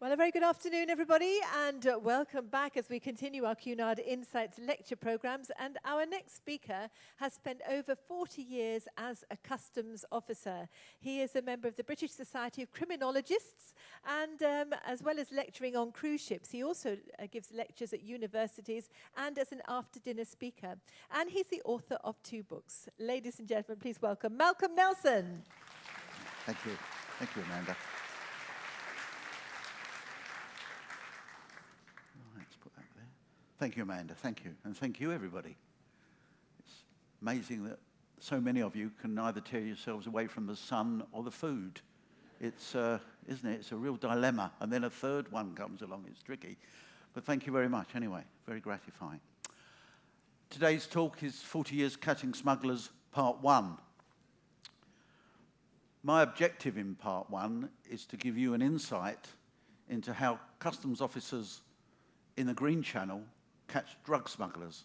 Well, a very good afternoon, everybody, and welcome back as we continue our Cunard Insights lecture programs. And our next speaker has spent over 40 years as a customs officer. He is a member of the British Society of Criminologists, and as well as lecturing on cruise ships, he also gives lectures at universities and as an after-dinner speaker. And he's the author of 2 books. Ladies and gentlemen, please welcome Malcolm Nelson. Thank you. Thank you, Amanda. Let's put that there. Thank you, Amanda. Thank you. And thank you, everybody. It's amazing that so many of you can neither tear yourselves away from the sun or the food. It's, isn't it? It's a real dilemma. And then a third one comes along. It's tricky. But thank you very much anyway. Very gratifying. Today's talk is 40 Years Catching Smugglers, Part 1. My objective in Part 1 is to give you an insight into how customs officers in the Green Channel catch drug smugglers.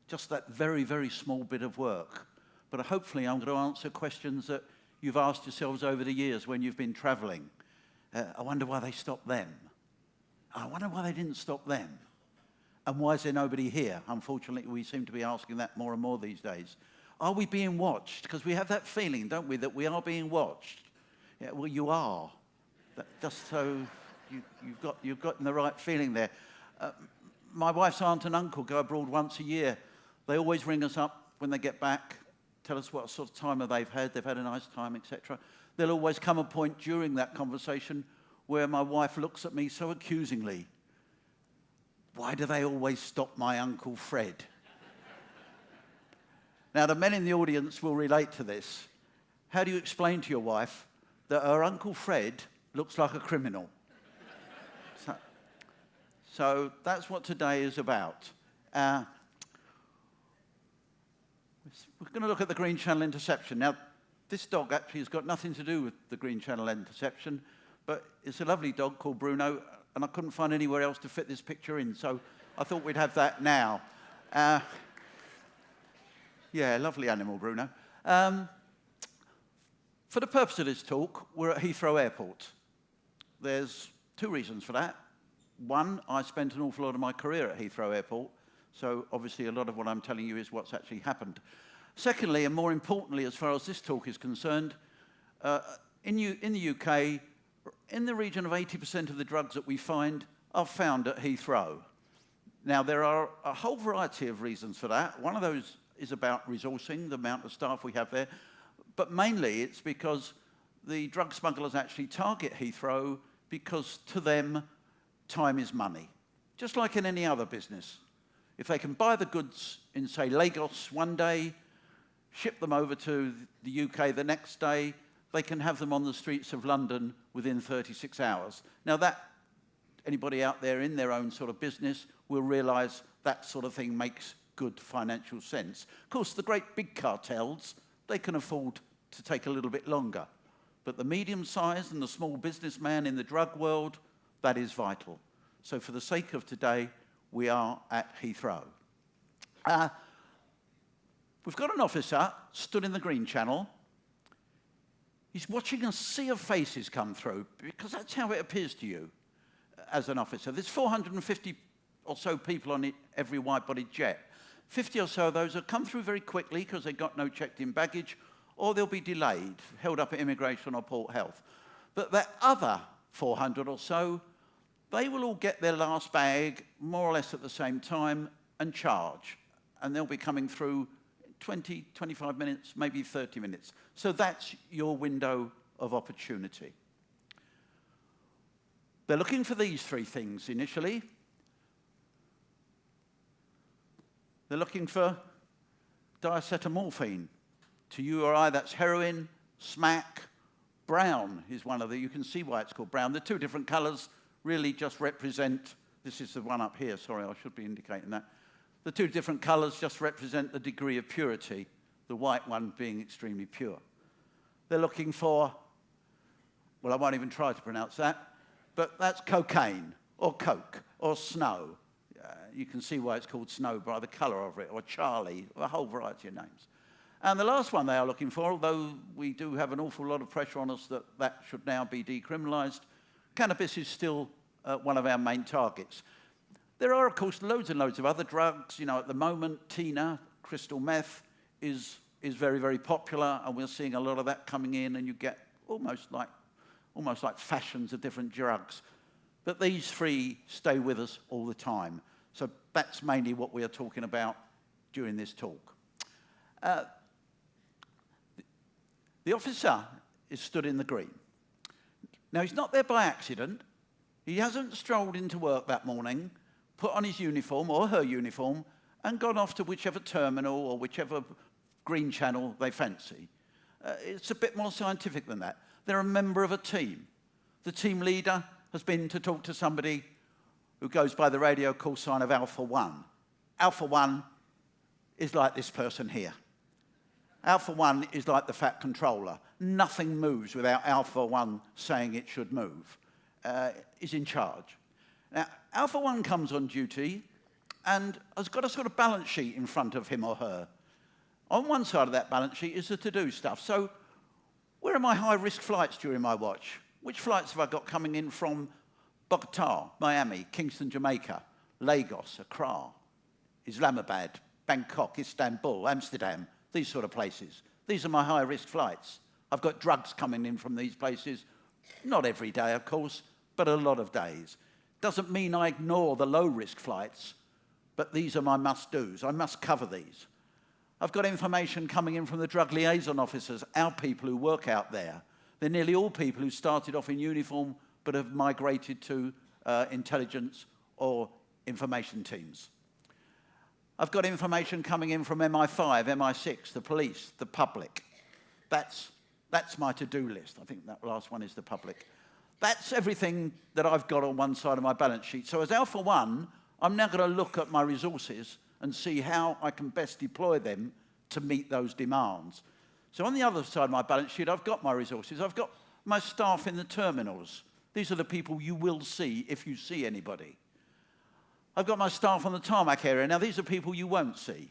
Just that very, very small bit of work. But hopefully I'm going to answer questions that you've asked yourselves over the years when you've been travelling. I wonder why they stopped them. I wonder why they didn't stop them. And why is there nobody here? Unfortunately, we seem to be asking that more and more these days. Are we being watched? Because we have that feeling, don't we, that we are being watched. Yeah, well, you are. Just so you've got the right feeling there. My wife's aunt and uncle go abroad once a year. They always ring us up when they get back, tell us what sort of time they've had a nice time, etc. There'll always come a point during that conversation where my wife looks at me so accusingly. Why do they always stop my Uncle Fred? Now, the men in the audience will relate to this. How do you explain to your wife that her Uncle Fred looks like a criminal? So that's what today is about. We're going to look at the Green Channel interception. Now, this dog actually has got nothing to do with the Green Channel interception, but it's a lovely dog called Bruno, and I couldn't find anywhere else to fit this picture in, so I thought we'd have that now. Yeah, lovely animal, Bruno. For the purpose of this talk, we're at Heathrow Airport. There's 2 reasons for that. One, I spent an awful lot of my career at Heathrow Airport, so obviously a lot of what I'm telling you is what's actually happened. Secondly, and more importantly, as far as this talk is concerned, in the UK, in the region of 80% of the drugs that we find are found at Heathrow. Now, there are a whole variety of reasons for that. One of those is about resourcing, the amount of staff we have there, but mainly it's because the drug smugglers actually target Heathrow because to them, time is money, just like in any other business. If they can buy the goods in, say, Lagos one day, ship them over to the UK the next day, they can have them on the streets of London within 36 hours. Now that, anybody out there in their own sort of business will realise that sort of thing makes good financial sense. Of course, the great big cartels, they can afford to take a little bit longer. But the medium-sized and the small businessman in the drug world, that is vital. So for the sake of today, we are at Heathrow. We've got an officer stood in the Green Channel. He's watching a sea of faces come through, because that's how it appears to you as an officer. There's 450 or so people on every wide-bodied jet. 50 or so of those have come through very quickly because they've got no checked-in baggage, or they'll be delayed, held up at immigration or port health. But that other 400 or so, they will all get their last bag more or less at the same time and charge. And they'll be coming through 20, 25 minutes, maybe 30 minutes. So that's your window of opportunity. They're looking for these 3 things initially. They're looking for diacetylmorphine. To you or I, that's heroin, smack. Brown is one of the, you can see why it's called brown. The 2 different colours really just represent, this is the one up here, sorry, I should be indicating that. The 2 different colours just represent the degree of purity, the white one being extremely pure. They're looking for, well, I won't even try to pronounce that, but that's cocaine, or coke, or snow. You can see why it's called snow by the colour of it, or Charlie, a whole variety of names. And the last one they are looking for, although we do have an awful lot of pressure on us that that should now be decriminalised, cannabis is still one of our main targets. There are, of course, loads and loads of other drugs. You know, at the moment, Tina, crystal meth, is very, very popular, and we're seeing a lot of that coming in, and you get almost like fashions of different drugs. But these three stay with us all the time. So that's mainly what we are talking about during this talk. The officer is stood in the green. Now, he's not there by accident. He hasn't strolled into work that morning, put on his uniform or her uniform, and gone off to whichever terminal or whichever green channel they fancy. It's a bit more scientific than that. They're a member of a team. The team leader has been to talk to somebody who goes by the radio call sign of Alpha 1. Alpha 1 is like this person here. Alpha 1 is like the fat controller. Nothing moves without Alpha 1 saying it should move. Is in charge. Now, Alpha 1 comes on duty and has got a sort of balance sheet in front of him or her. On one side of that balance sheet is the to-do stuff. So, where are my high-risk flights during my watch? Which flights have I got coming in from Bogota, Miami, Kingston, Jamaica, Lagos, Accra, Islamabad, Bangkok, Istanbul, Amsterdam, these sort of places? These are my high-risk flights. I've got drugs coming in from these places. Not every day, of course, but a lot of days. Doesn't mean I ignore the low-risk flights, but these are my must-dos. I must cover these. I've got information coming in from the drug liaison officers, our people who work out there. They're nearly all people who started off in uniform but have migrated to intelligence or information teams. I've got information coming in from MI5, MI6, the police, the public. That's my to-do list. I think that last one is the public. That's everything that I've got on one side of my balance sheet. So as Alpha 1, I'm now going to look at my resources and see how I can best deploy them to meet those demands. So on the other side of my balance sheet, I've got my resources. I've got my staff in the terminals. These are the people you will see if you see anybody. I've got my staff on the tarmac area. Now, these are people you won't see.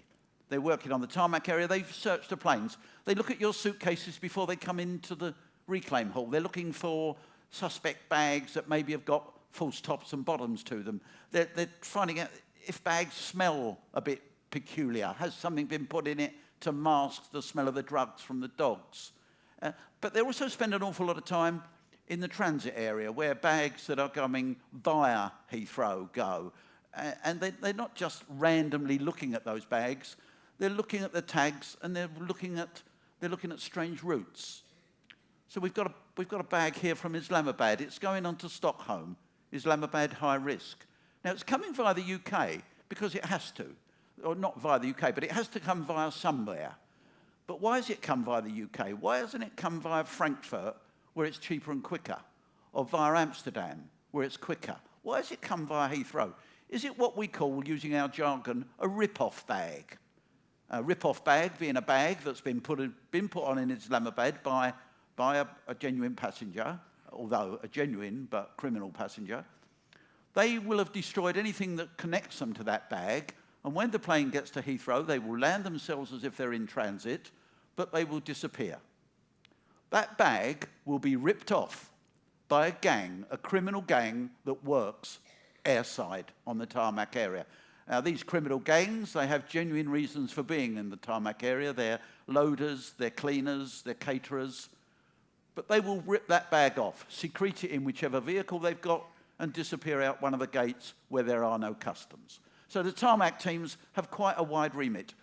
They're working on the tarmac area. They've searched the planes. They look at your suitcases before they come into the reclaim hall. They're looking for suspect bags that maybe have got false tops and bottoms to them. They're finding out if bags smell a bit peculiar. Has something been put in it to mask the smell of the drugs from the dogs? But they also spend an awful lot of time in the transit area where bags that are coming via Heathrow go. And they're not just randomly looking at those bags. They're looking at the tags and they're looking at strange routes. So we've got a bag here from Islamabad. It's going on to Stockholm. Islamabad, high risk. Now, it's coming via the UK because it has to. Or not via the UK, but it has to come via somewhere. But why has it come via the UK? Why hasn't it come via Frankfurt, where it's cheaper and quicker? Or via Amsterdam, where it's quicker? Why has it come via Heathrow? Is it what we call, using our jargon, a rip-off bag? A rip-off bag being a bag that's been put on in Islamabad by a genuine passenger, although a genuine but criminal passenger. They will have destroyed anything that connects them to that bag, and when the plane gets to Heathrow, they will land themselves as if they're in transit, but they will disappear. That bag will be ripped off by a gang, a criminal gang that works airside on the tarmac area. Now, these criminal gangs, they have genuine reasons for being in the tarmac area. They're loaders, they're cleaners, they're caterers. But they will rip that bag off, secrete it in whichever vehicle they've got, and disappear out one of the gates where there are no customs. So the tarmac teams have quite a wide remit.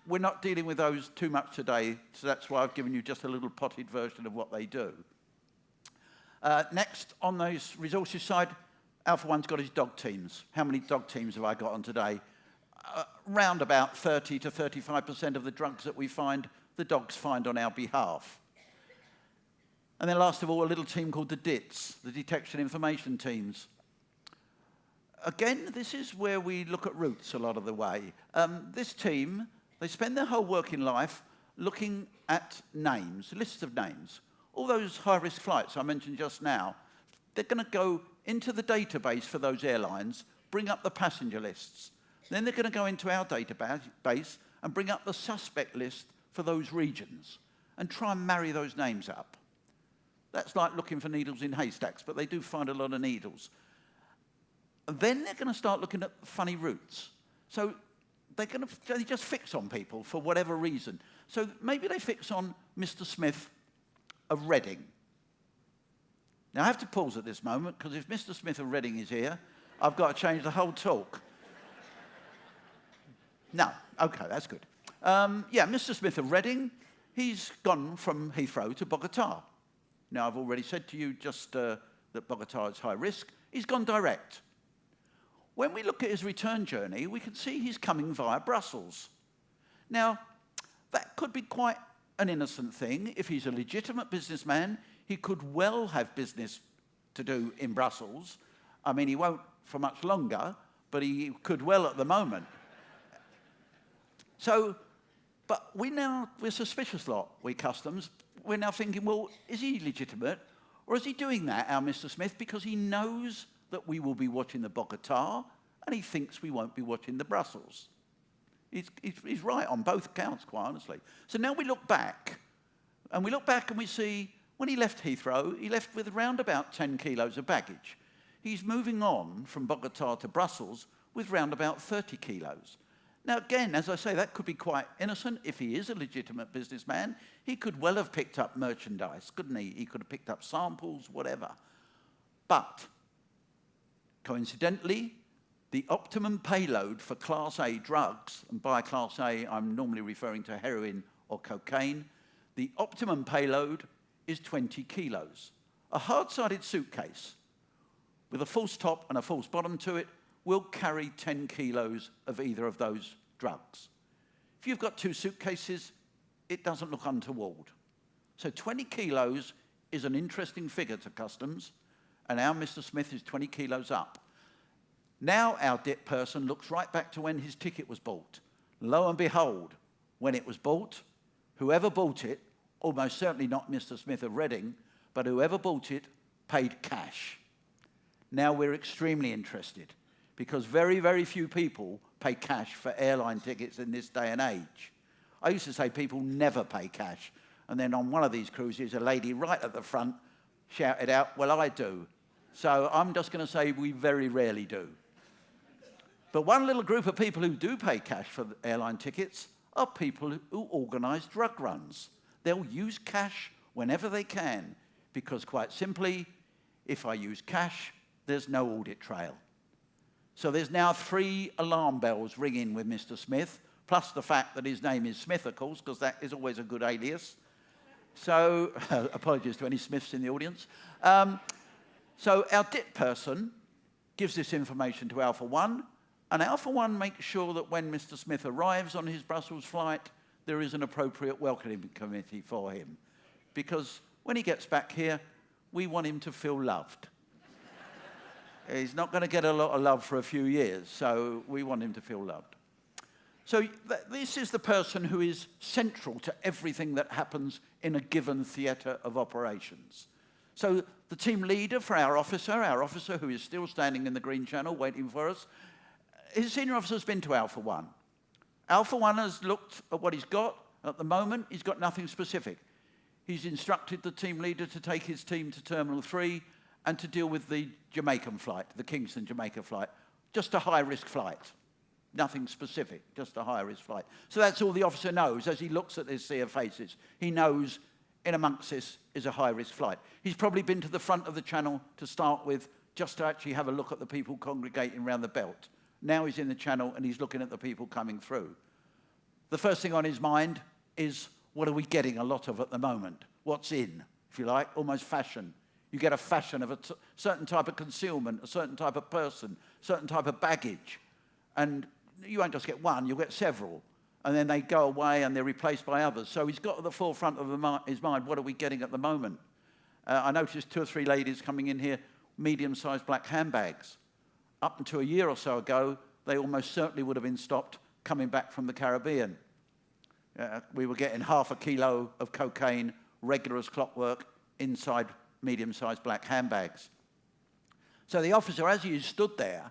We're not dealing with those too much today, so that's why I've given you just a little potted version of what they do. Next, on those resources side, Alpha 1's got his dog teams. How many dog teams have I got on today? Round about 30 to 35% of the drugs that we find, the dogs find on our behalf. And then last of all, a little team called the DITs, the Detection Information Teams. Again, this is where we look at routes a lot of the way. This team, they spend their whole working life looking at names, lists of names. All those high-risk flights I mentioned just now, they're going to go into the database for those airlines, bring up the passenger lists. Then they're going to go into our database and bring up the suspect list for those regions and try and marry those names up. That's like looking for needles in haystacks, but they do find a lot of needles. then they're going to start looking at funny routes. So they just fix on people for whatever reason. So maybe they fix on Mr. Smith of Reading. Now, I have to pause at this moment, because if Mr. Smith of Reading is here, I've got to change the whole talk. No, okay, that's good. Yeah, Mr. Smith of Reading, he's gone from Heathrow to Bogota. Now, I've already said to you just that Bogota is high risk. He's gone direct. When we look at his return journey, we can see he's coming via Brussels. Now, that could be quite an innocent thing. If he's a legitimate businessman, he could well have business to do in Brussels. I mean, he won't for much longer, but he could well at the moment. So, but we're suspicious lot, we Customs. We're now thinking, well, is he legitimate? Or is he doing that, our Mr. Smith, because he knows that we will be watching the Bogota, and he thinks we won't be watching the Brussels? He's right on both accounts, quite honestly. So now we look back, and we see when he left Heathrow, he left with around about 10 kilos of baggage. He's moving on from Bogota to Brussels with round about 30 kilos. Now, again, as I say, that could be quite innocent. If he is a legitimate businessman, he could well have picked up merchandise, couldn't he? He could have picked up samples, whatever. But, coincidentally, the optimum payload for Class A drugs, and by Class A, I'm normally referring to heroin or cocaine, the optimum payload is 20 kilos. A hard-sided suitcase with a false top and a false bottom to it will carry 10 kilos of either of those drugs. If you've got two suitcases, it doesn't look untoward. So 20 kilos is an interesting figure to Customs, and our Mr. Smith is 20 kilos up. Now our dip person looks right back to when his ticket was bought. Lo and behold, when it was bought, whoever bought it, almost certainly not Mr. Smith of Reading, but whoever bought it paid cash. Now we're extremely interested, because very, very few people pay cash for airline tickets in this day and age. I used to say people never pay cash. And then on one of these cruises, a lady right at the front shouted out, well, I do. So I'm just going to say we very rarely do. But one little group of people who do pay cash for airline tickets are people who organise drug runs. They'll use cash whenever they can, because quite simply, if I use cash, there's no audit trail. So there's now 3 alarm bells ringing with Mr. Smith, plus the fact that his name is Smith, of course, because that is always a good alias. So, apologies to any Smiths in the audience. So our DIT person gives this information to Alpha 1, and Alpha 1 makes sure that when Mr. Smith arrives on his Brussels flight, there is an appropriate welcoming committee for him. Because when he gets back here, we want him to feel loved. He's not going to get a lot of love for a few years, so we want him to feel loved. So this is the person who is central to everything that happens in a given theatre of operations. So the team leader for our officer who is still standing in the green channel waiting for us, his senior officer has been to Alpha 1. Alpha 1 has looked at what he's got. At the moment, he's got nothing specific. He's instructed the team leader to take his team to Terminal 3 and to deal with the Jamaican flight, the Kingston Jamaica flight. Just a high-risk flight. Nothing specific, just a high-risk flight. So that's all the officer knows as he looks at this sea of faces. He knows in amongst this is a high-risk flight. He's probably been to the front of the channel to start with, just to actually have a look at the people congregating around the belt. Now he's in the channel and he's looking at the people coming through. The first thing on his mind is, what are we getting a lot of at the moment? What's in, if you like, almost fashion. You get a fashion of a certain type of concealment, a certain type of person, certain type of baggage. And you won't just get one, you'll get several. And then they go away and they're replaced by others. So he's got at the forefront of his mind, what are we getting at the moment? I noticed 2 or 3 ladies coming in here, medium-sized black handbags. Up until a year or so ago, they almost certainly would have been stopped coming back from the Caribbean. We were getting half a kilo of cocaine, regular as clockwork, inside medium-sized black handbags. So the officer, as he stood there,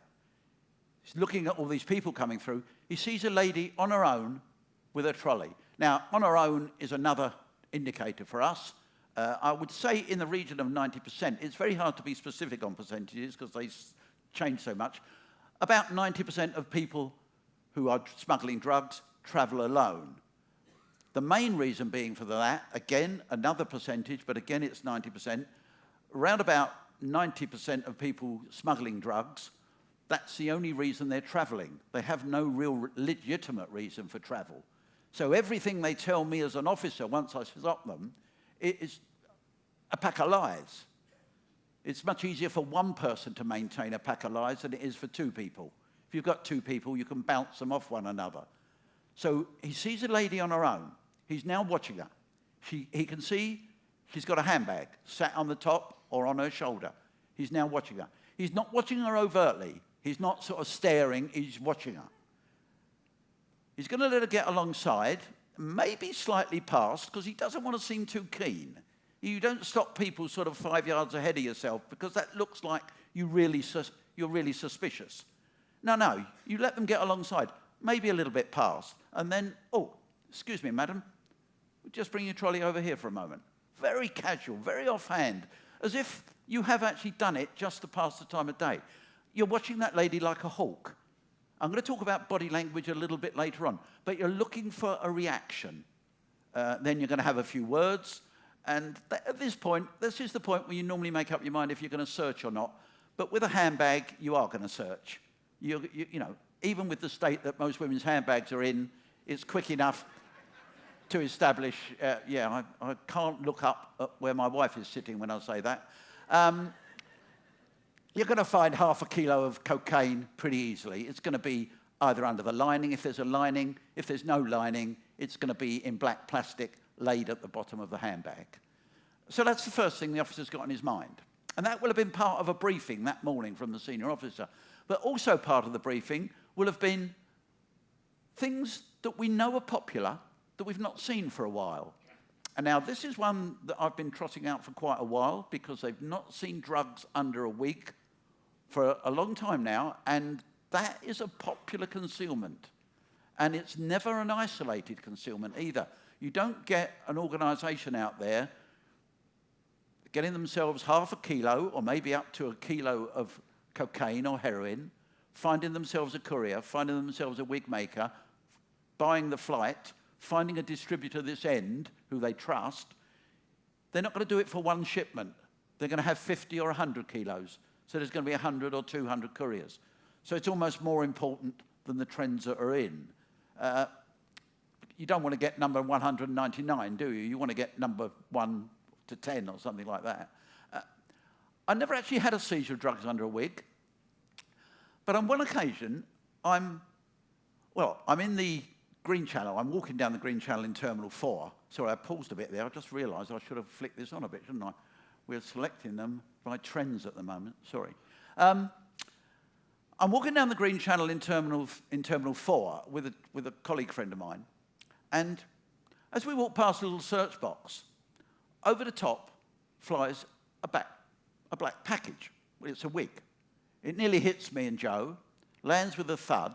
he's looking at all these people coming through, he sees a lady on her own with a trolley. Now, on her own is another indicator for us. I would say in the region of 90%. It's very hard to be specific on percentages because they changed so much. About 90% of people who are smuggling drugs travel alone. The main reason being for that, again, another percentage, but again it's 90%, around about 90% of people smuggling drugs, that's the only reason they're travelling. They have no real legitimate reason for travel. So everything they tell me as an officer once I stop them, it is a pack of lies. It's much easier for one person to maintain a pack of lies than it is for two people. If you've got two people, you can bounce them off one another. So he sees a lady on her own. He's now watching her. He can see she's got a handbag sat on the top or on her shoulder. He's now watching her. He's not watching her overtly. He's not sort of staring. He's watching her. He's going to let her get alongside, maybe slightly past, because he doesn't want to seem too keen. You don't stop people sort of 5 yards ahead of yourself, because that looks like you're really suspicious. No, you let them get alongside, maybe a little bit past, and then, oh, excuse me, madam, just bring your trolley over here for a moment. Very casual, very offhand, as if you have actually done it just to pass the time of day. You're watching that lady like a hawk. I'm going to talk about body language a little bit later on, but you're looking for a reaction. Then you're going to have a few words, and at this point, this is the point where you normally make up your mind if you're going to search or not. But with a handbag, you are going to search. You know, even with the state that most women's handbags are in, it's quick enough to establish, I can't look up where my wife is sitting when I say that. You're going to find half a kilo of cocaine pretty easily. It's going to be either under the lining, if there's a lining. If there's no lining, it's going to be in black plastic laid at the bottom of the handbag. So that's the first thing the officer's got in his mind. And that will have been part of a briefing that morning from the senior officer. But also part of the briefing will have been things that we know are popular that we've not seen for a while. And now this is one that I've been trotting out for quite a while because they've not seen drugs under a wig for a long time now, and that is a popular concealment. And it's never an isolated concealment either. You don't get an organisation out there getting themselves half a kilo or maybe up to a kilo of cocaine or heroin, finding themselves a courier, finding themselves a wig maker, buying the flight, finding a distributor this end who they trust. They're not going to do it for one shipment. They're going to have 50 or 100 kilos. So there's going to be 100 or 200 couriers. So it's almost more important than the trends that are in. You don't want to get number 199, do you? You want to get number 1 to 10 or something like that. I never actually had a seizure of drugs under a wig. But on one occasion, I'm in the Green Channel. I'm walking down the Green Channel in Terminal 4. Sorry, I paused a bit there. I just realised I should have flicked this on a bit, shouldn't I? We're selecting them by trends at the moment. Sorry. I'm walking down the Green Channel in Terminal 4 with a colleague friend of mine. And as we walk past a little search box, over the top flies a black package. It's a wig. It nearly hits me and Joe, lands with a thud,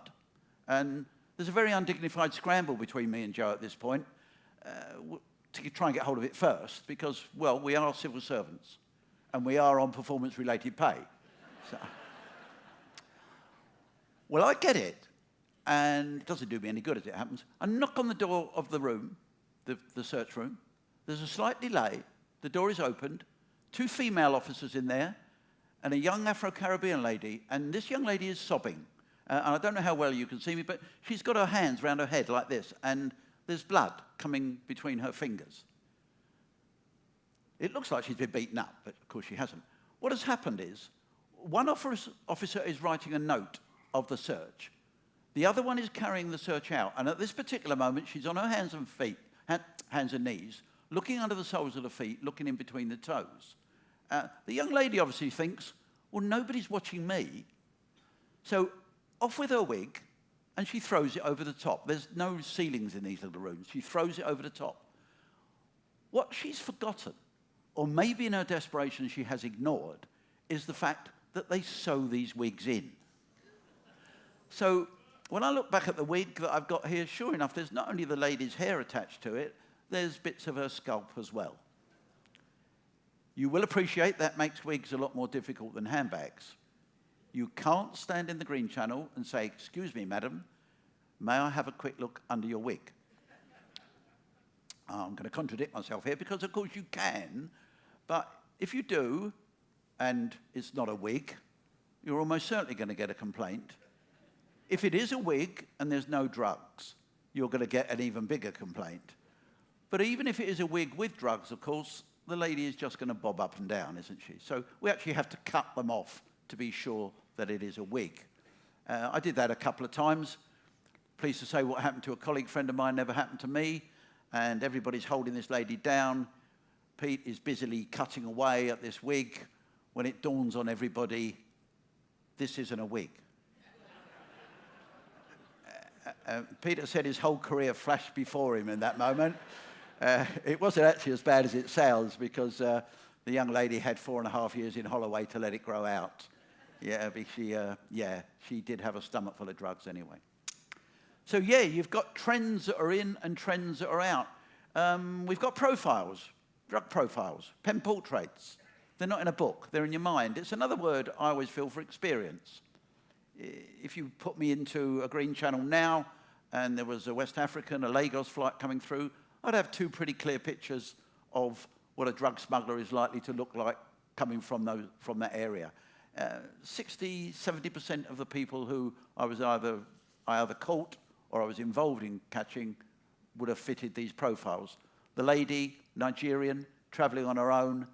and there's a very undignified scramble between me and Joe at this point to try and get hold of it first because, well, we are civil servants and we are on performance-related pay. So, well, I get it, and it doesn't do me any good as it happens. I knock on the door of the room, the search room. There's a slight delay. The door is opened. 2 female officers in there and a young Afro-Caribbean lady, and this young lady is sobbing. And I don't know how well you can see me, but she's got her hands round her head like this, and there's blood coming between her fingers. It looks like she's been beaten up, but of course she hasn't. What has happened is, one officer is writing a note of the search. The other one is carrying the search out, and at this particular moment, she's on her hands and knees, looking under the soles of the feet, looking in between the toes. The young lady obviously thinks, well, nobody's watching me. So off with her wig, and she throws it over the top. There's no ceilings in these little rooms. She throws it over the top. What she's forgotten, or maybe in her desperation she has ignored, is the fact that they sew these wigs in. So when I look back at the wig that I've got here, sure enough, there's not only the lady's hair attached to it, there's bits of her scalp as well. You will appreciate that makes wigs a lot more difficult than handbags. You can't stand in the green channel and say, "Excuse me, madam, may I have a quick look under your wig?" I'm going to contradict myself here because, of course, you can, but if you do, and it's not a wig, you're almost certainly going to get a complaint. If it is a wig and there's no drugs, you're going to get an even bigger complaint. But even if it is a wig with drugs, of course, the lady is just going to bob up and down, isn't she? So we actually have to cut them off to be sure that it is a wig. I did that a couple of times. Pleased to say what happened to a colleague friend of mine never happened to me. And everybody's holding this lady down. Pete is busily cutting away at this wig when it dawns on everybody, this isn't a wig. Peter said his whole career flashed before him in that moment. It wasn't actually as bad as it sounds because the young lady had 4.5 years in Holloway to let it grow out. Yeah, she did have a stomach full of drugs anyway. So yeah, you've got trends that are in and trends that are out. We've got profiles, drug profiles, pen portraits. They're not in a book, they're in your mind. It's another word I always feel for experience. If you put me into a green channel now and there was a West African, a Lagos flight coming through, I'd have 2 pretty clear pictures of what a drug smuggler is likely to look like coming from that area. 60–70% of the people who I either caught or I was involved in catching would have fitted these profiles. The lady, Nigerian, traveling on her own,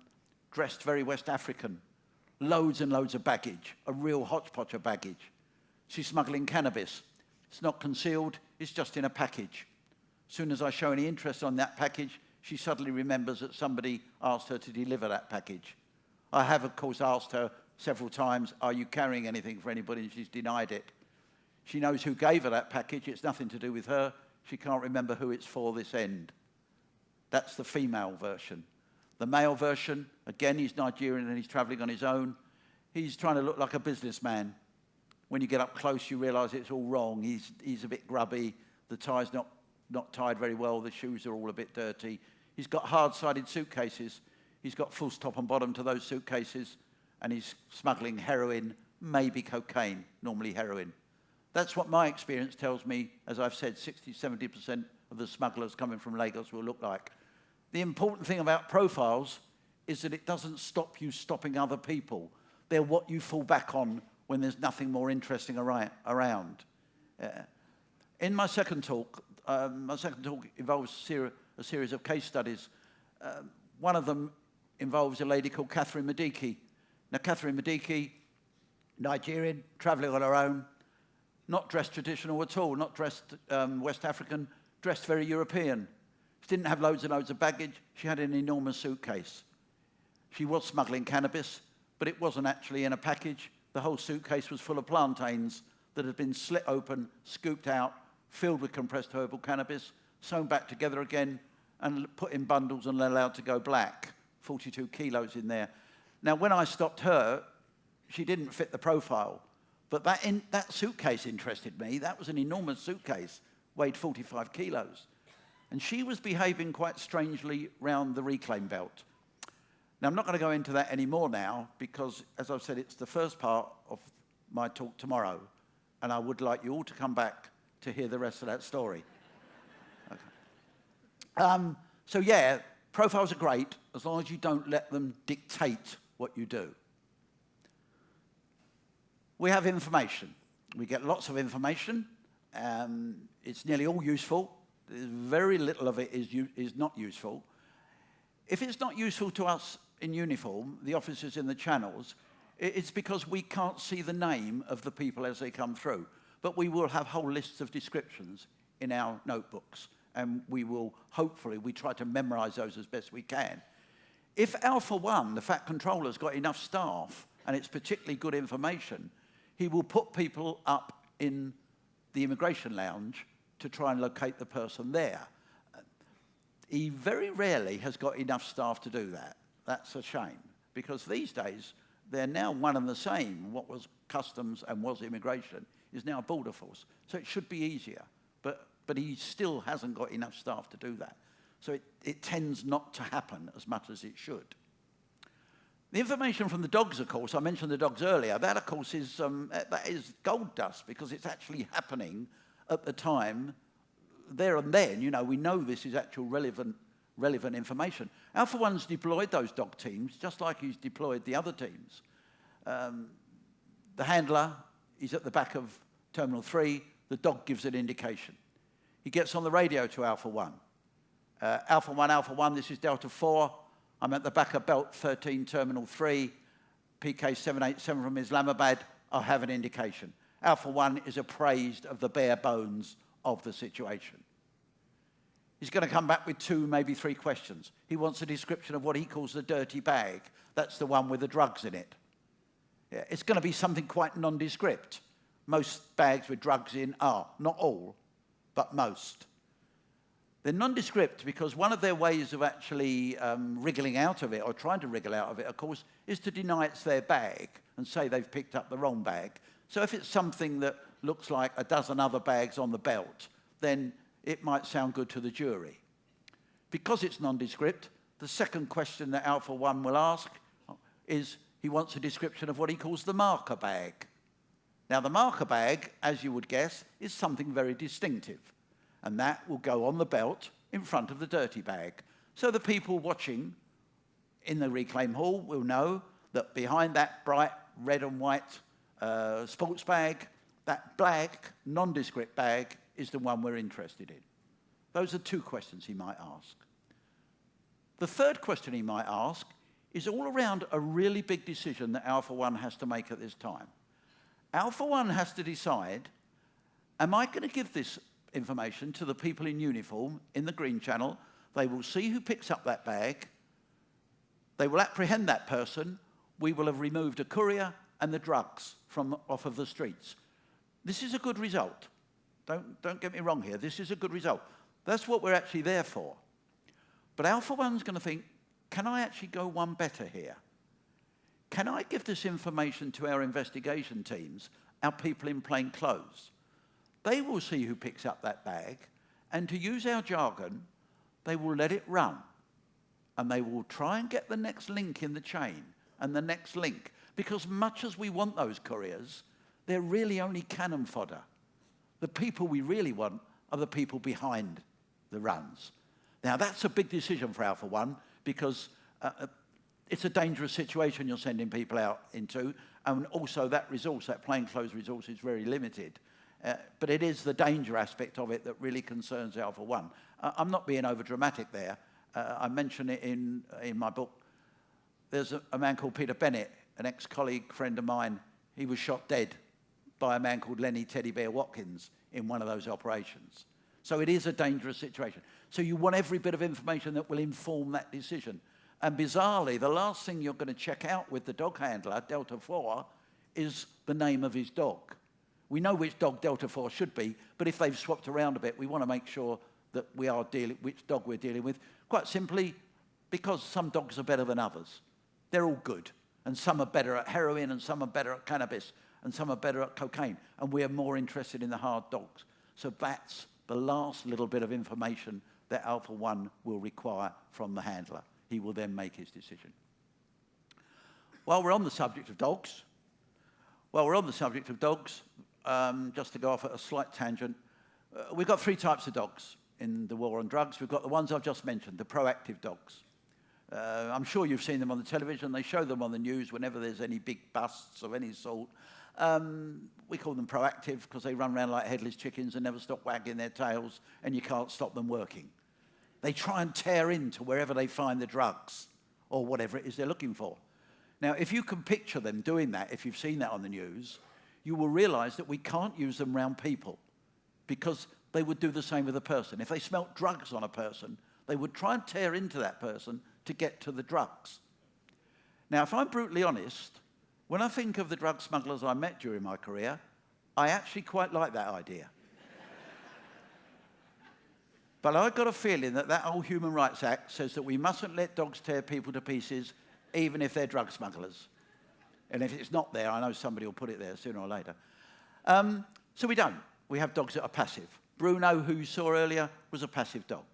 dressed very West African, loads and loads of baggage, a real hodgepodge of baggage. She's smuggling cannabis. It's not concealed, it's just in a package. As soon as I show any interest on that package, she suddenly remembers that somebody asked her to deliver that package. I have, of course, asked her several times, "Are you carrying anything for anybody?" And she's denied it. She knows who gave her that package. It's nothing to do with her. She can't remember who it's for this end. That's the female version. The male version, again, he's Nigerian and he's traveling on his own. He's trying to look like a businessman. When you get up close, you realize it's all wrong. He's a bit grubby. The tie's not tied very well. The shoes are all a bit dirty. He's got hard-sided suitcases. He's got full top and bottom to those suitcases. And he's smuggling heroin, maybe cocaine, normally heroin. That's what my experience tells me. As I've said, 60–70% of the smugglers coming from Lagos will look like. The important thing about profiles is that it doesn't stop you stopping other people. They're what you fall back on when there's nothing more interesting around. In my second talk involves a series of case studies. One of them involves a lady called Catherine Madiki. Now, Catherine Madiki, Nigerian, traveling on her own, not dressed traditional at all, not dressed West African, dressed very European. She didn't have loads and loads of baggage. She had an enormous suitcase. She was smuggling cannabis, but it wasn't actually in a package. The whole suitcase was full of plantains that had been slit open, scooped out, filled with compressed herbal cannabis, sewn back together again, and put in bundles and allowed to go black. 42 kilos in there. Now, when I stopped her, she didn't fit the profile. But that suitcase interested me. That was an enormous suitcase, weighed 45 kilos. And she was behaving quite strangely round the reclaim belt. Now, I'm not going to go into that anymore now because, as I've said, it's the first part of my talk tomorrow. And I would like you all to come back to hear the rest of that story. Okay. So, yeah, profiles are great as long as you don't let them dictate what you do. We have information. We get lots of information. It's nearly all useful. Very little of it is not useful. If it's not useful to us in uniform, the officers in the channels, it's because we can't see the name of the people as they come through. But we will have whole lists of descriptions in our notebooks. And we try to memorize those as best we can. If Alpha 1, the FAT controller's got enough staff, and it's particularly good information, he will put people up in the immigration lounge to try and locate the person there. He very rarely has got enough staff to do that. That's a shame, because these days, they're now one and the same. What was customs and was immigration is now border force. So it should be easier, but he still hasn't got enough staff to do that. So it tends not to happen as much as it should. The information from the dogs, of course, I mentioned the dogs earlier, that, of course, that is gold dust because it's actually happening at the time, there and then. You know, we know this is actual relevant information. Alpha One's deployed those dog teams, just like he's deployed the other teams. The handler is at the back of Terminal 3. The dog gives an indication. He gets on the radio to Alpha 1. Alpha 1, this is Delta 4. I'm at the back of Belt 13, Terminal 3. PK 787 from Islamabad. I have an indication. Alpha 1 is appraised of the bare bones of the situation. He's going to come back with 2, maybe 3 questions. He wants a description of what he calls the dirty bag. That's the one with the drugs in it. Yeah, it's going to be something quite nondescript. Most bags with drugs in are, not all, but most. They're nondescript because one of their ways of actually wriggling out of it, or trying to wriggle out of it, of course, is to deny it's their bag and say they've picked up the wrong bag. So if it's something that looks like a dozen other bags on the belt, then it might sound good to the jury. Because it's nondescript, the second question that Alpha 1 will ask is he wants a description of what he calls the marker bag. Now, the marker bag, as you would guess, is something very distinctive. And that will go on the belt in front of the dirty bag. So the people watching in the reclaim hall will know that behind that bright red and white sports bag, that black, nondescript bag is the one we're interested in. Those are 2 questions he might ask. The third question he might ask is all around a really big decision that Alpha 1 has to make at this time. Alpha 1 has to decide, am I going to give this information to the people in uniform in the green channel? They will see who picks up that bag. They will apprehend that person. We will have removed a courier and the drugs from off of the streets. This is a good result. Don't get me wrong here. This is a good result. That's what we're actually there for. But Alpha 1's going to think, can I actually go one better here? Can I give this information to our investigation teams, our people in plain clothes? They will see who picks up that bag, and to use our jargon, they will let it run. And they will try and get the next link in the chain, and the next link. Because much as we want those couriers, they're really only cannon fodder. The people we really want are the people behind the runs. Now, that's a big decision for Alpha 1, because it's a dangerous situation you're sending people out into, and also that resource, that plainclothes resource, is very limited. But it is the danger aspect of it that really concerns Alpha 1. I'm not being over-dramatic there. I mention it in my book. There's a man called Peter Bennett, an ex-colleague, friend of mine. He was shot dead by a man called Lenny Teddy Bear Watkins in one of those operations. So it is a dangerous situation. So you want every bit of information that will inform that decision. And bizarrely, the last thing you're going to check out with the dog handler, Delta 4, is the name of his dog. We know which dog Delta 4 should be, but if they've swapped around a bit, we want to make sure that we are dealing which dog we're dealing with. Quite simply, because some dogs are better than others. They're all good. And some are better at heroin, and some are better at cannabis, and some are better at cocaine. And we are more interested in the hard dogs. So that's the last little bit of information that Alpha 1 will require from the handler. He will then make his decision. While we're on the subject of dogs, just to go off at a slight tangent, we've got 3 types of dogs in the war on drugs. We've got the ones I've just mentioned, the proactive dogs. I'm sure you've seen them on the television. They show them on the news whenever there's any big busts of any sort. We call them proactive because they run around like headless chickens and never stop wagging their tails, and you can't stop them working. They try and tear into wherever they find the drugs or whatever it is they're looking for. Now, if you can picture them doing that, if you've seen that on the news, you will realize that we can't use them around people because they would do the same with a person. If they smelt drugs on a person, they would try and tear into that person to get to the drugs. Now, if I'm brutally honest, when I think of the drug smugglers I met during my career, I actually quite like that idea. But I've got a feeling that that old Human Rights Act says that we mustn't let dogs tear people to pieces, even if they're drug smugglers. And if it's not there, I know somebody will put it there sooner or later. So we don't. We have dogs that are passive. Bruno, who you saw earlier, was a passive dog.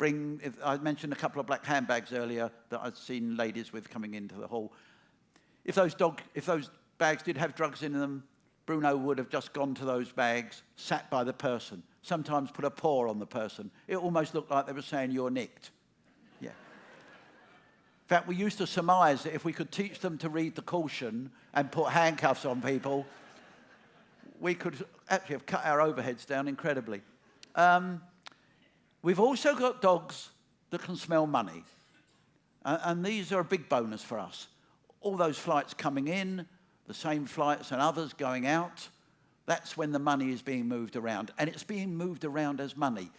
I mentioned a couple of black handbags earlier that I'd seen ladies with coming into the hall. If those bags did have drugs in them, Bruno would have just gone to those bags, sat by the person, sometimes put a paw on the person. It almost looked like they were saying, "You're nicked." Yeah. In fact, we used to surmise that if we could teach them to read the caution and put handcuffs on people, we could actually have cut our overheads down incredibly. We've also got dogs that can smell money. And these are a big bonus for us. All those flights coming in, the same flights and others going out, that's when the money is being moved around. And it's being moved around as money.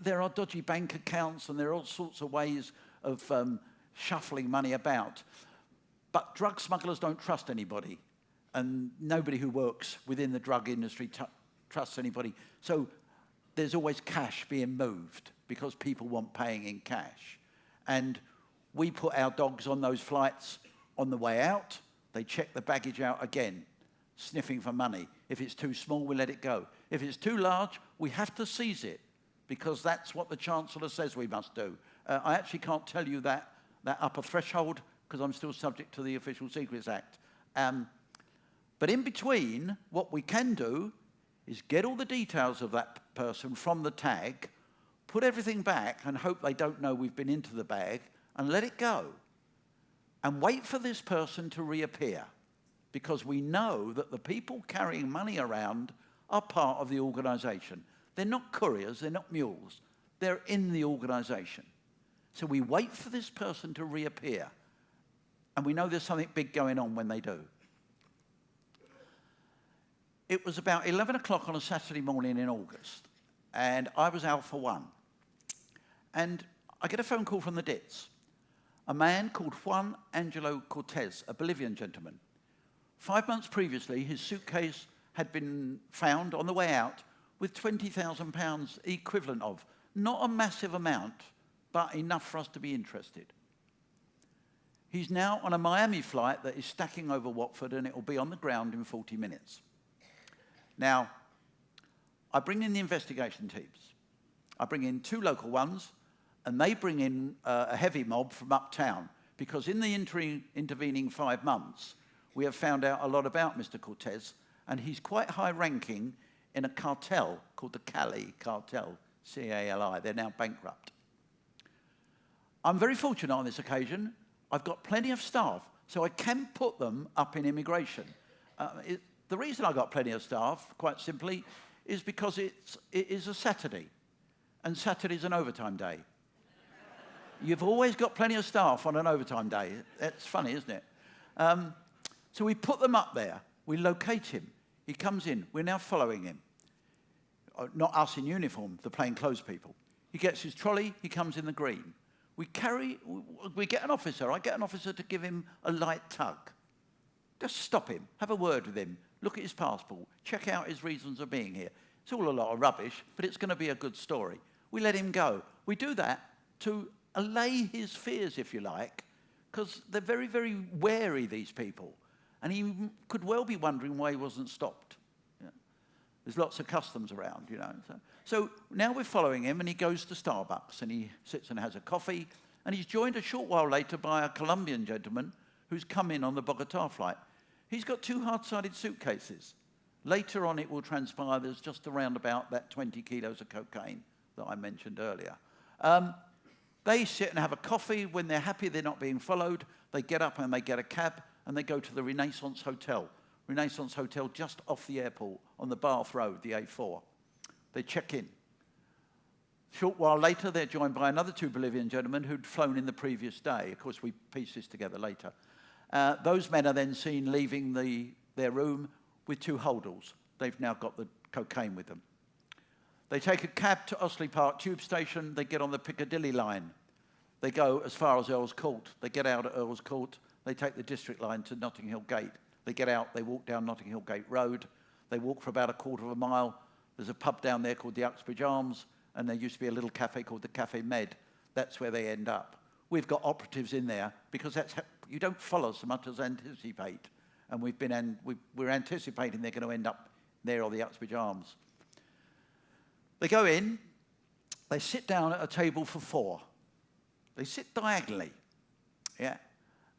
There are dodgy bank accounts and there are all sorts of ways of shuffling money about. But drug smugglers don't trust anybody. And nobody who works within the drug industry trusts anybody. So there's always cash being moved because people want paying in cash. And we put our dogs on those flights on the way out. They check the baggage out again, sniffing for money. If it's too small, we let it go. If it's too large, we have to seize it because that's what the Chancellor says we must do. I actually can't tell you that upper threshold because I'm still subject to the Official Secrets Act. But in between, what we can do is get all the details of that person from the tag, put everything back and hope they don't know we've been into the bag and let it go. And wait for this person to reappear because we know that the people carrying money around are part of the organisation. They're not couriers, they're not mules. They're in the organisation. So we wait for this person to reappear. And we know there's something big going on when they do. It was about 11 o'clock on a Saturday morning in August, and I was Alpha 1. And I get a phone call from the DITS. A man called Juan Angelo Cortez, a Bolivian gentleman. 5 months previously, his suitcase had been found on the way out with £20,000 equivalent of. Not a massive amount, but enough for us to be interested. He's now on a Miami flight that is stacking over Watford, and it will be on the ground in 40 minutes. Now, I bring in the investigation teams. I bring in 2 local ones, and they bring in a heavy mob from uptown, because in the intervening 5 months, we have found out a lot about Mr. Cortez, and he's quite high-ranking in a cartel called the Cali cartel, C-A-L-I. They're now bankrupt. I'm very fortunate on this occasion. I've got plenty of staff, so I can put them up in immigration. The reason I got plenty of staff, quite simply, is because it is a Saturday, and Saturday's an overtime day. You've always got plenty of staff on an overtime day. That's funny, isn't it? So we put them up there. We locate him. He comes in. We're now following him. Not us in uniform, the plainclothes people. He gets his trolley. He comes in the green. We get an officer. I get an officer to give him a light tug. Just stop him. Have a word with him. Look at his passport. Check out his reasons of being here. It's all a lot of rubbish, but it's going to be a good story. We let him go. We do that to allay his fears, if you like, because they're very, very wary, these people. And he could well be wondering why he wasn't stopped. Yeah. There's lots of customs around, you know. So now we're following him, and he goes to Starbucks, and he sits and has a coffee, and he's joined a short while later by a Colombian gentleman who's come in on the Bogota flight. He's got 2 hard-sided suitcases. Later on, it will transpire there's just around about that 20 kilos of cocaine that I mentioned earlier. They sit and have a coffee. When they're happy they're not being followed, they get up and they get a cab, and they go to the Renaissance Hotel. Renaissance Hotel just off the airport on the Bath Road, the A4. They check in. Short while later, they're joined by another 2 Bolivian gentlemen who'd flown in the previous day. Of course, we piece this together later. Those men are then seen leaving their room with 2 holdalls. They've now got the cocaine with them. They take a cab to Osley Park Tube Station. They get on the Piccadilly line. They go as far as Earl's Court. They get out at Earl's Court. They take the District line to Notting Hill Gate. They get out. They walk down Notting Hill Gate Road. They walk for about a quarter of a mile. There's a pub down there called the Uxbridge Arms, and there used to be a little cafe called the Cafe Med. That's where they end up. We've got operatives in there because that's how, you don't follow so much as anticipate. And we're anticipating they're going to end up there or the Uxbridge Arms. They go in. They sit down at a table for 4. They sit diagonally, yeah,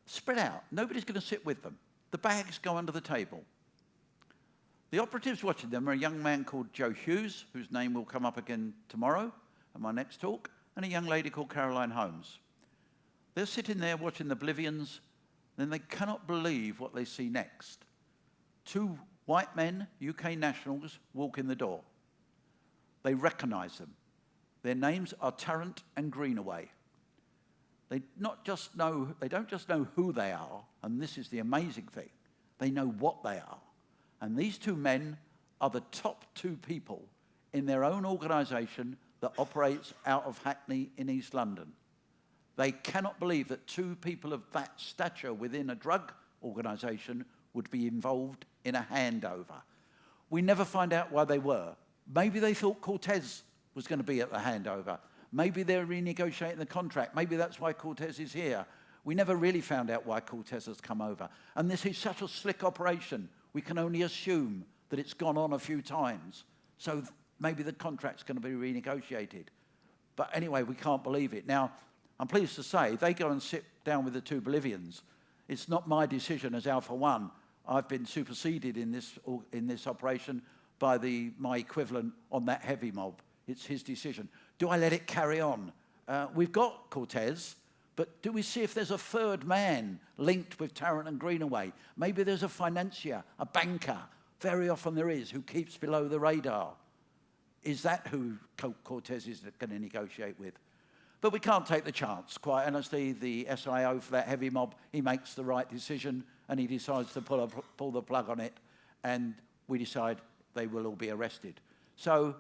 spread out. Nobody's going to sit with them. The bags go under the table. The operatives watching them are a young man called Joe Hughes, whose name will come up again tomorrow at my next talk, and a young lady called Caroline Holmes. They're sitting there watching the Bolivians, then they cannot believe what they see next. 2 white men, UK nationals, walk in the door. They recognize them. Their names are Tarrant and Greenaway. They don't just know who they are, and this is the amazing thing. They know what they are. And these 2 men are the top 2 people in their own organisation that operates out of Hackney in East London. They cannot believe that 2 people of that stature within a drug organisation would be involved in a handover. We never find out why they were. Maybe they thought Cortez was going to be at the handover. Maybe they're renegotiating the contract. Maybe that's why Cortez is here. We never really found out why Cortez has come over. And this is such a slick operation. We can only assume that it's gone on a few times. So maybe the contract's going to be renegotiated. But anyway, we can't believe it. Now, I'm pleased to say they go and sit down with the 2 Bolivians. It's not my decision as Alpha One. I've been superseded in this operation by my equivalent on that heavy mob. It's his decision. Do I let it carry on? We've got Cortez, but do we see if there's a 3rd man linked with Tarrant and Greenaway? Maybe there's a financier, a banker. Very often there is, who keeps below the radar. Is that who Cortez is going to negotiate with? But we can't take the chance. Quite honestly, the SIO for that heavy mob, he makes the right decision and he decides to pull the plug on it, and we decide they will all be arrested. So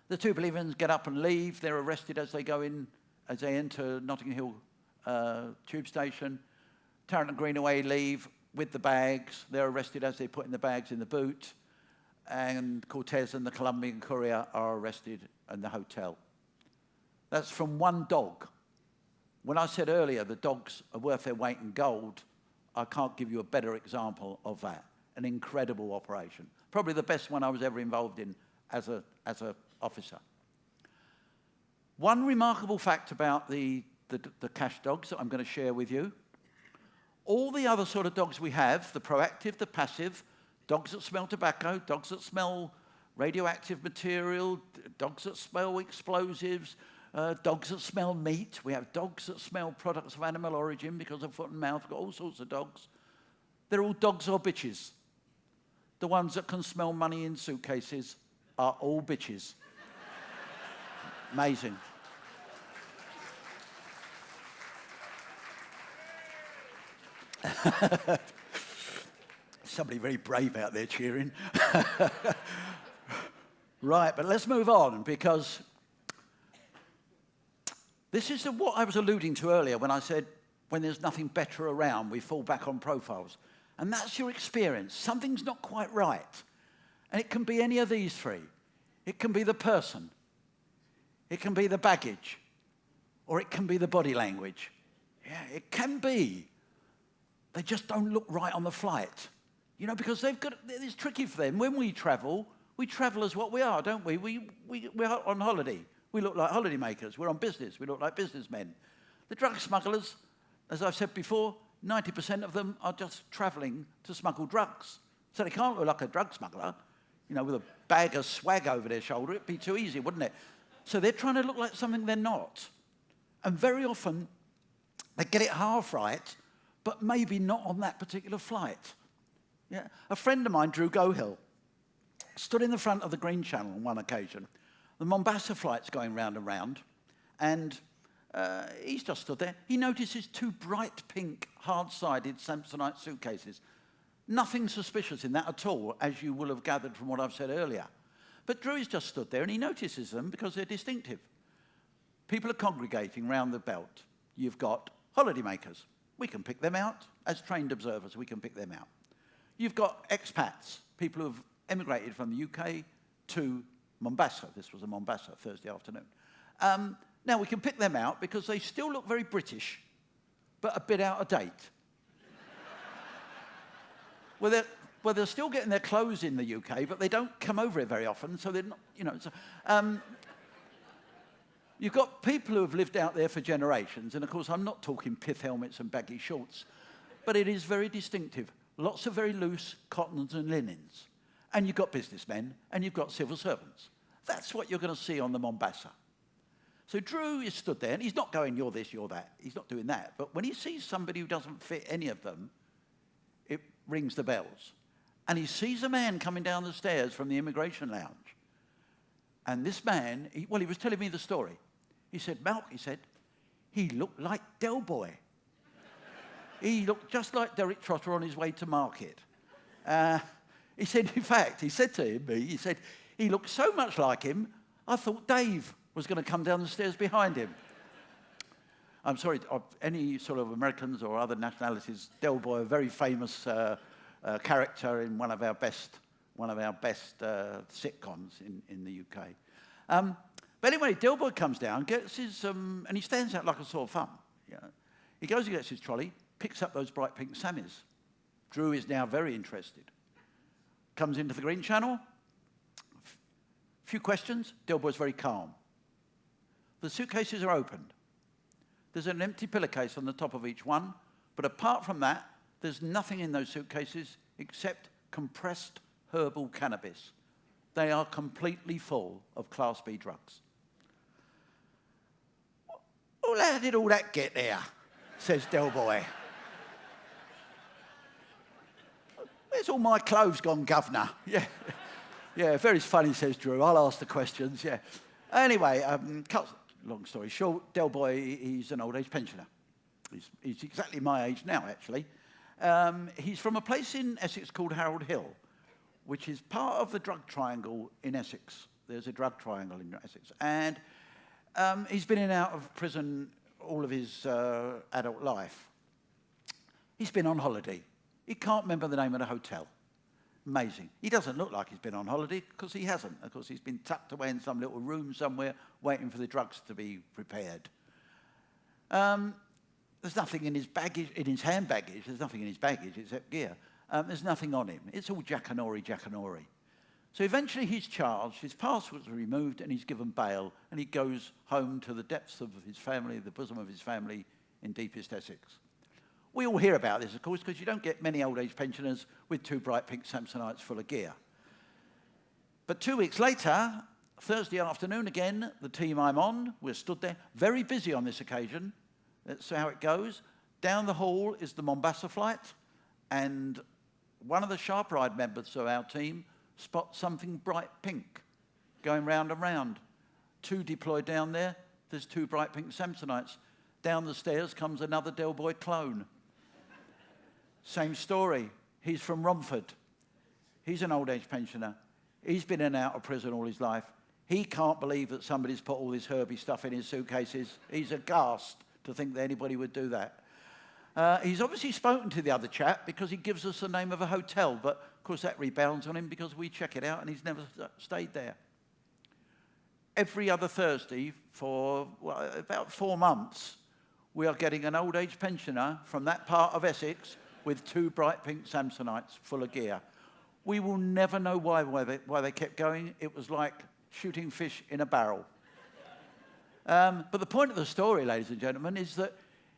the 2 Bolivians get up and leave. They're arrested as they enter Notting Hill tube station. Tarrant and Greenaway leave with the bags. They're arrested as they're putting the bags in the boot. And Cortez and the Colombian courier are arrested in the hotel. That's from 1 dog. When I said earlier the dogs are worth their weight in gold, I can't give you a better example of that. An incredible operation. Probably the best one I was ever involved in as an officer. One remarkable fact about the cash dogs that I'm going to share with you. All the other sort of dogs we have, the proactive, the passive, dogs that smell tobacco, dogs that smell radioactive material, dogs that smell explosives, dogs that smell meat. We have dogs that smell products of animal origin because of foot and mouth. We've got all sorts of dogs. They're all dogs or bitches. The ones that can smell money in suitcases are all bitches. Amazing. Somebody very brave out there cheering. Right, but let's move on, because this is what I was alluding to earlier when I said when there's nothing better around, we fall back on profiles. And that's your experience. Something's not quite right. And it can be any of these 3. It can be the person. It can be the baggage. Or it can be the body language. Yeah, it can be. They just don't look right on the flight. You know, because it's tricky for them. When we travel as what we are, don't we? We're on holiday. We look like holiday makers. We're on business. We look like businessmen. The drug smugglers, as I've said before, 90% of them are just travelling to smuggle drugs. So they can't look like a drug smuggler, you know, with a bag of swag over their shoulder. It'd be too easy, wouldn't it? So they're trying to look like something they're not. And very often, they get it half right, but maybe not on that particular flight. Yeah. A friend of mine, Drew Gohill, stood in the front of the Green Channel on one occasion. The Mombasa flight's going round and round, and he's just stood there. He notices 2 bright pink, hard-sided Samsonite suitcases. Nothing suspicious in that at all, as you will have gathered from what I've said earlier. But Drew's just stood there, and he notices them because they're distinctive. People are congregating round the belt. You've got holidaymakers. We can pick them out. As trained observers, we can pick them out. You've got expats, people who have emigrated from the UK to Mombasa. This was a Mombasa Thursday afternoon. Now, we can pick them out because they still look very British, but a bit out of date. Well, they're still getting their clothes in the UK, but they don't come over it very often, so they're not, you know. So, You've got people who have lived out there for generations, and of course I'm not talking pith helmets and baggy shorts, but it is very distinctive. Lots of very loose cottons and linens. And you've got businessmen, and you've got civil servants. That's what you're going to see on the Mombasa. So Drew is stood there, and he's not going, you're this, you're that. He's not doing that. But when he sees somebody who doesn't fit any of them, it rings the bells. And he sees a man coming down the stairs from the immigration lounge. And this man, he was telling me the story. He said, Malk, he said, he looked like Del Boy. He looked just like Derek Trotter on his way to market. He said, in fact, he said to him, he said, he looked so much like him, I thought Dave was going to come down the stairs behind him. I'm sorry, any sort of Americans or other nationalities, Del Boy, a very famous character in one of our best sitcoms in the UK. But anyway, Del Boy comes down, gets his, and he stands out like a sore thumb. You know. He goes and gets his trolley, picks up those bright pink Sammies. Drew is now very interested. Comes into the Green Channel. Few questions. Del Boy's very calm. The suitcases are opened. There's an empty pillowcase on the top of each one, but apart from that, there's nothing in those suitcases except compressed herbal cannabis. They are completely full of Class B drugs. Well, how did all that get there? Says Del Boy. Where's all my clothes gone, governor? Yeah, yeah, very funny, says Drew. I'll ask the questions, yeah. Anyway, long story short, Del Boy, he's an old age pensioner. He's exactly my age now, actually. He's from a place in Essex called Harold Hill, which is part of the drug triangle in Essex. There's a drug triangle in Essex. And he's been in and out of prison all of his adult life. He's been on holiday. He can't remember the name of the hotel. Amazing. He doesn't look like he's been on holiday because he hasn't. Of course, he's been tucked away in some little room somewhere waiting for the drugs to be prepared. There's nothing in his baggage, in his hand baggage. There's nothing in his baggage except gear. There's nothing on him. It's all Jackanory. So eventually he's charged, his passport's removed, and he's given bail, and he goes home to the depths of his family, the bosom of his family in deepest Essex. We all hear about this, of course, because you don't get many old age pensioners with 2 bright pink Samsonites full of gear. But 2 weeks later, Thursday afternoon again, the team I'm on, we're stood there, very busy on this occasion. That's how it goes. Down the hall is the Mombasa flight, and one of the Sharp Ride members of our team spots something bright pink going round and round. 2 deployed down there. There's 2 bright pink Samsonites. Down the stairs comes another Del Boy clone. Same story. He's from Romford. He's an old age pensioner. He's been in and out of prison all his life. He can't believe that somebody's put all this herby stuff in his suitcases. He's aghast to think that anybody would do that. He's obviously spoken to the other chap because he gives us the name of a hotel, but of course that rebounds on him because we check it out and he's never stayed there. Every other Thursday for about 4 months, we are getting an old age pensioner from that part of Essex with 2 bright pink Samsonites full of gear. We will never know why they kept going. It was like shooting fish in a barrel. But the point of the story, ladies and gentlemen, is that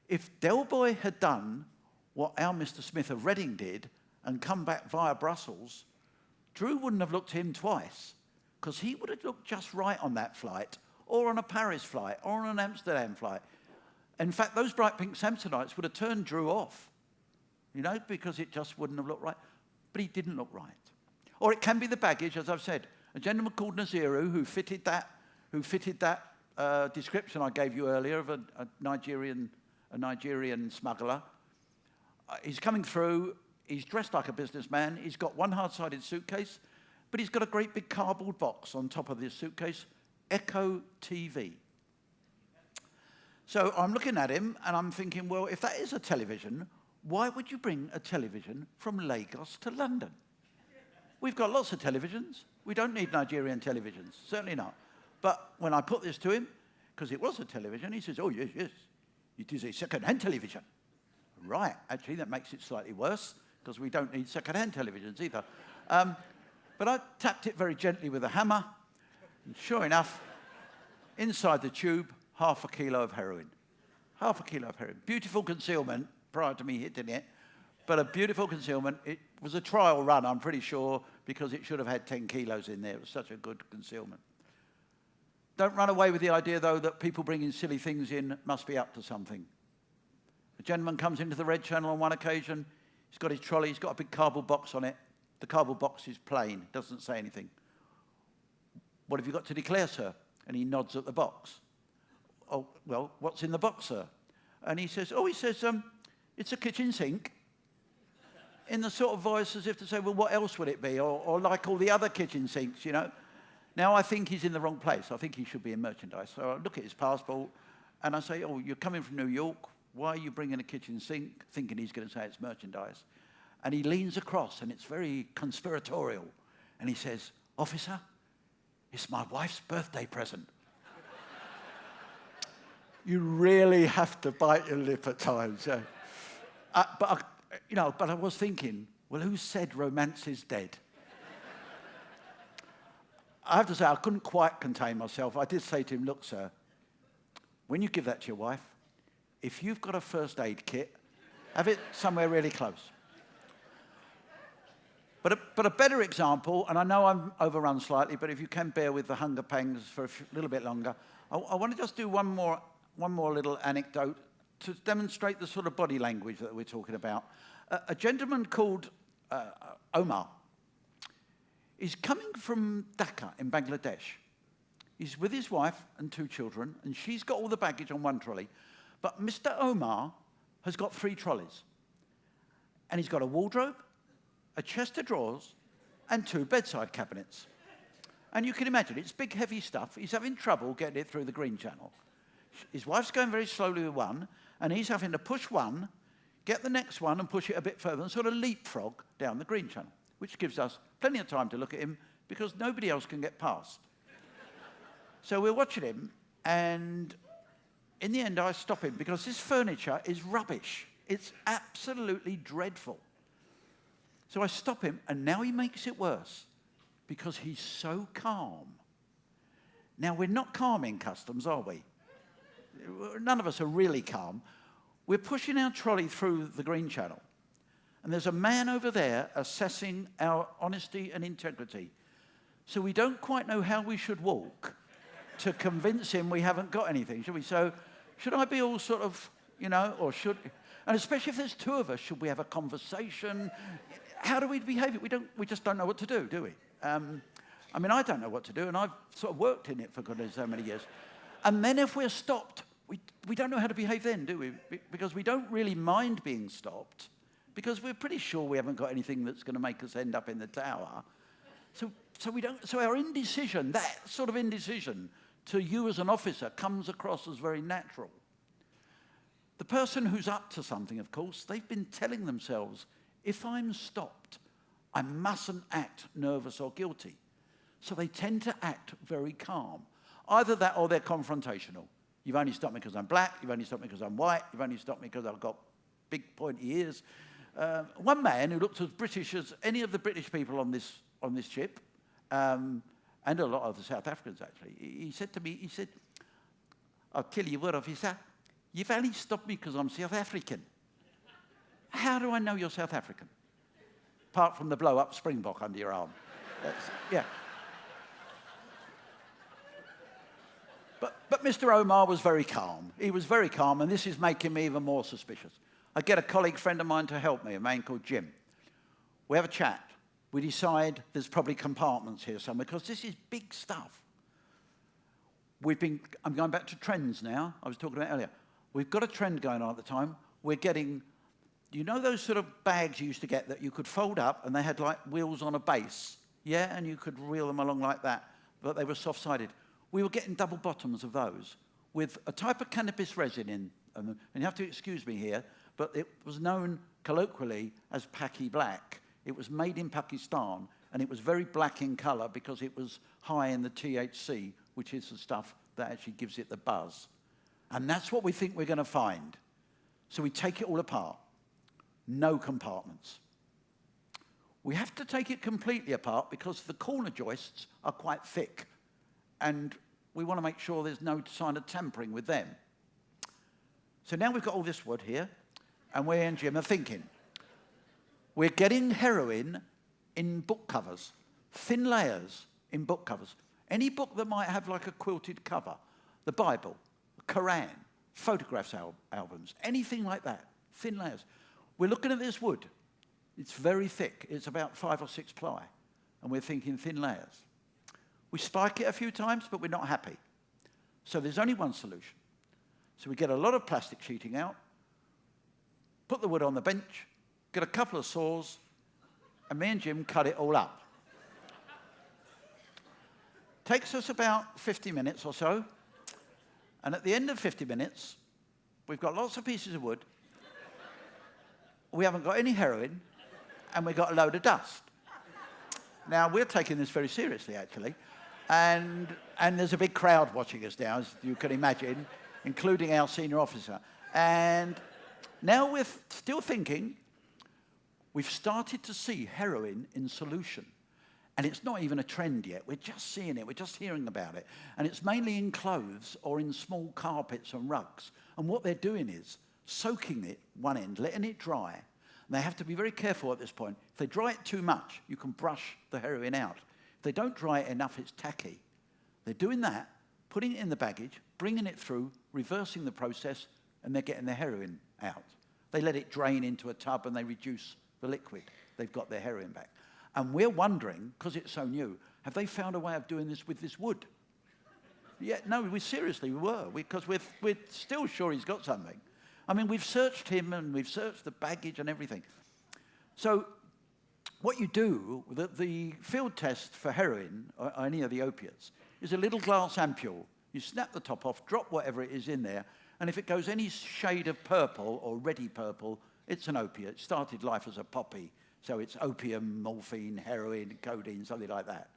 if Del Boy had done what our Mr. Smith of Reading did and come back via Brussels, Drew wouldn't have looked at him twice because he would have looked just right on that flight or on a Paris flight or on an Amsterdam flight. In fact, those bright pink Samsonites would have turned Drew off, you know, because it just wouldn't have looked right. But he didn't look right. Or it can be the baggage, as I've said. A gentleman called Naziru who fitted that description I gave you earlier of a Nigerian smuggler. He's coming through. He's dressed like a businessman. He's got one hard-sided suitcase, but he's got a great big cardboard box on top of this suitcase, Echo TV. So I'm looking at him and I'm thinking, well, if that is a television, why would you bring a television from Lagos to London? We've got lots of televisions. We don't need Nigerian televisions, certainly not. But when I put this to him, because it was a television, he says, oh, yes, it is a second-hand television. Right, actually, that makes it slightly worse, because we don't need second-hand televisions either. But I tapped it very gently with a hammer, and sure enough, Inside the tube, half a kilo of heroin. Half a kilo of heroin. Beautiful concealment prior to me hitting it, but a beautiful concealment. It was a trial run, I'm pretty sure, because it should have had 10 kilos in there. It was such a good concealment. Don't run away with the idea, though, that people bringing silly things in must be up to something. A gentleman comes into the Red Channel on one occasion. He's got his trolley. He's got a big cardboard box on it. The cardboard box is plain, doesn't say anything. What have you got to declare, sir? And he nods at the box. Oh, well, what's in the box, sir? And he says, it's a kitchen sink. In the sort of voice as if to say, well, what else would it be? Or like all the other kitchen sinks, you know. Now, I think he's in the wrong place. I think he should be in merchandise. So I look at his passport, and I say, oh, you're coming from New York. Why are you bringing a kitchen sink? Thinking he's going to say it's merchandise. And he leans across, and it's very conspiratorial. And he says, officer, it's my wife's birthday present. You really have to bite your lip at times. But I was thinking, well, who said romance is dead? I have to say, I couldn't quite contain myself. I did say to him, look, sir, when you give that to your wife, if you've got a first aid kit, have it somewhere really close. But a better example, and I know I'm overrun slightly, but if you can bear with the hunger pangs for a little bit longer, I want to just do one more little anecdote to demonstrate the sort of body language that we're talking about. A gentleman called Omar is coming from Dhaka in Bangladesh. He's with his wife and 2 children, and she's got all the baggage on one trolley. But Mr. Omar has got 3 trolleys. And he's got a wardrobe, a chest of drawers, and 2 bedside cabinets. And you can imagine, it's big, heavy stuff. He's having trouble getting it through the Green Channel. His wife's going very slowly with one, and he's having to push one, get the next one, and push it a bit further, and sort of leapfrog down the Green Channel, which gives us plenty of time to look at him because nobody else can get past. So we're watching him, and in the end, I stop him because this furniture is rubbish. It's absolutely dreadful. So I stop him, and now he makes it worse because he's so calm. Now, we're not calm in customs, are we? None of us are really calm. We're pushing our trolley through the Green Channel, and there's a man over there assessing our honesty and integrity. So we don't quite know how we should walk to convince him we haven't got anything, should we? So should I be all sort of, or should... And especially if there's 2 of us, should we have a conversation? How do we behave? We just don't know what to do we? I don't know what to do, and I've sort of worked in it for goodness so many years. And then if we're stopped, we don't know how to behave then, do we? Because we don't really mind being stopped, because we're pretty sure we haven't got anything that's going to make us end up in the tower. So we don't. So our indecision, that sort of indecision, to you as an officer, comes across as very natural. The person who's up to something, of course, they've been telling themselves, if I'm stopped, I mustn't act nervous or guilty. So they tend to act very calm. Either that or they're confrontational. You've only stopped me because I'm black, you've only stopped me because I'm white, you've only stopped me because I've got big pointy ears. One man who looked as British as any of the British people on this ship, and a lot of the South Africans actually, he said to me, I'll tell you what, officer, you've only stopped me because I'm South African. How do I know you're South African? Apart from the blow-up springbok under your arm. Yeah. But Mr. Omar was very calm. He was very calm, and this is making me even more suspicious. I get a colleague friend of mine to help me, a man called Jim. We have a chat. We decide there's probably compartments here somewhere, because this is big stuff. I'm going back to trends now, I was talking about earlier. We've got a trend going on at the time. We're getting, those sort of bags you used to get that you could fold up, and they had like wheels on a base, yeah, and you could reel them along like that, but they were soft-sided. We were getting double bottoms of those with a type of cannabis resin in them. And you have to excuse me here, but it was known colloquially as Paki Black. It was made in Pakistan, and it was very black in colour because it was high in the THC, which is the stuff that actually gives it the buzz. And that's what we think we're going to find. So we take it all apart. No compartments. We have to take it completely apart because the corner joists are quite thick. And we want to make sure there's no sign of tampering with them. So now we've got all this wood here, and we and Jim are thinking, we're getting heroin in book covers, thin layers in book covers. Any book that might have like a quilted cover, the Bible, the Quran, photographs albums, anything like that, thin layers. We're looking at this wood. It's very thick. It's about 5 or 6 ply, and we're thinking thin layers. We spike it a few times, but we're not happy. So there's only one solution. So we get a lot of plastic sheeting out, put the wood on the bench, get a couple of saws, and me and Jim cut it all up. Takes us about 50 minutes or so, and at the end of 50 minutes, we've got lots of pieces of wood, we haven't got any heroin, and we've got a load of dust. Now, we're taking this very seriously, actually, and there's a big crowd watching us now, as you can imagine, including our senior officer. And now we're still thinking, we've started to see heroin in solution. And it's not even a trend yet. We're just seeing it. We're just hearing about it. And it's mainly in clothes or in small carpets and rugs. And what they're doing is soaking it one end, letting it dry. And they have to be very careful at this point. If they dry it too much, you can brush the heroin out. If they don't dry it enough, it's tacky. They're doing that, putting it in the baggage, bringing it through, reversing the process, and they're getting the heroin out. They let it drain into a tub and they reduce the liquid. They've got their heroin back. And we're wondering, because it's so new, have they found a way of doing this with this wood? Yeah, no, we seriously were, because we're still sure he's got something. I mean, we've searched him and we've searched the baggage and everything. So what you do, the field test for heroin, or any of the opiates, is a little glass ampule. You snap the top off, drop whatever it is in there, and if it goes any shade of purple or reddy purple, it's an opiate. It started life as a poppy, so it's opium, morphine, heroin, codeine, something like that.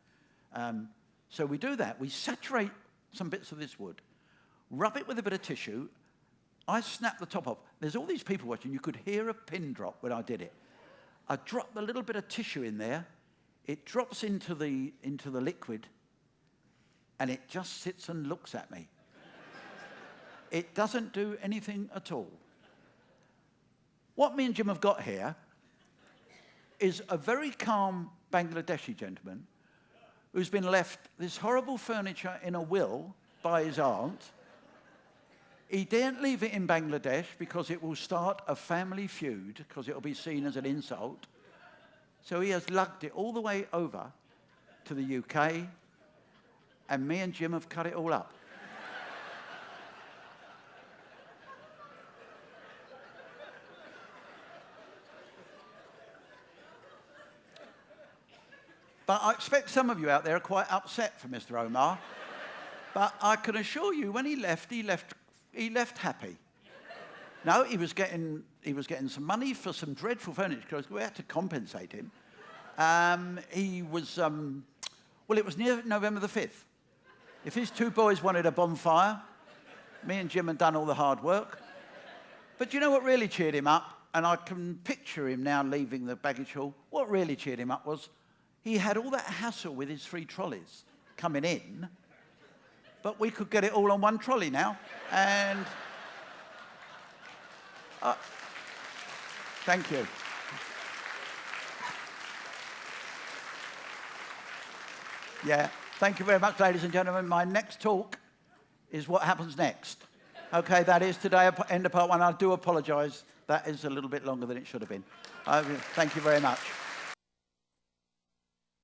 So we do that. We saturate some bits of this wood, rub it with a bit of tissue. I snap the top off. There's all these people watching. You could hear a pin drop when I did it. I dropped a little bit of tissue in there. It drops into the liquid, and it just sits and looks at me. It doesn't do anything at all. What me and Jim have got here is a very calm Bangladeshi gentleman who's been left this horrible furniture in a will by his aunt. He daren't leave it in Bangladesh because it will start a family feud, because it will be seen as an insult. So he has lugged it all the way over to the UK, and me and Jim have cut it all up. But I expect some of you out there are quite upset for Mr. Omar. But I can assure you, when he left happy. No, he was getting some money for some dreadful furniture because we had to compensate him. It was near November the 5th. If his 2 boys wanted a bonfire, me and Jim had done all the hard work. But you know what really cheered him up? And I can picture him now leaving the baggage hall. What really cheered him up was he had all that hassle with his 3 trolleys coming in, but we could get it all on one trolley now. And thank you. Yeah, thank you very much, ladies and gentlemen. My next talk is what happens next. Okay, that is today, end of part 1. I do apologise. That is a little bit longer than it should have been. Thank you very much.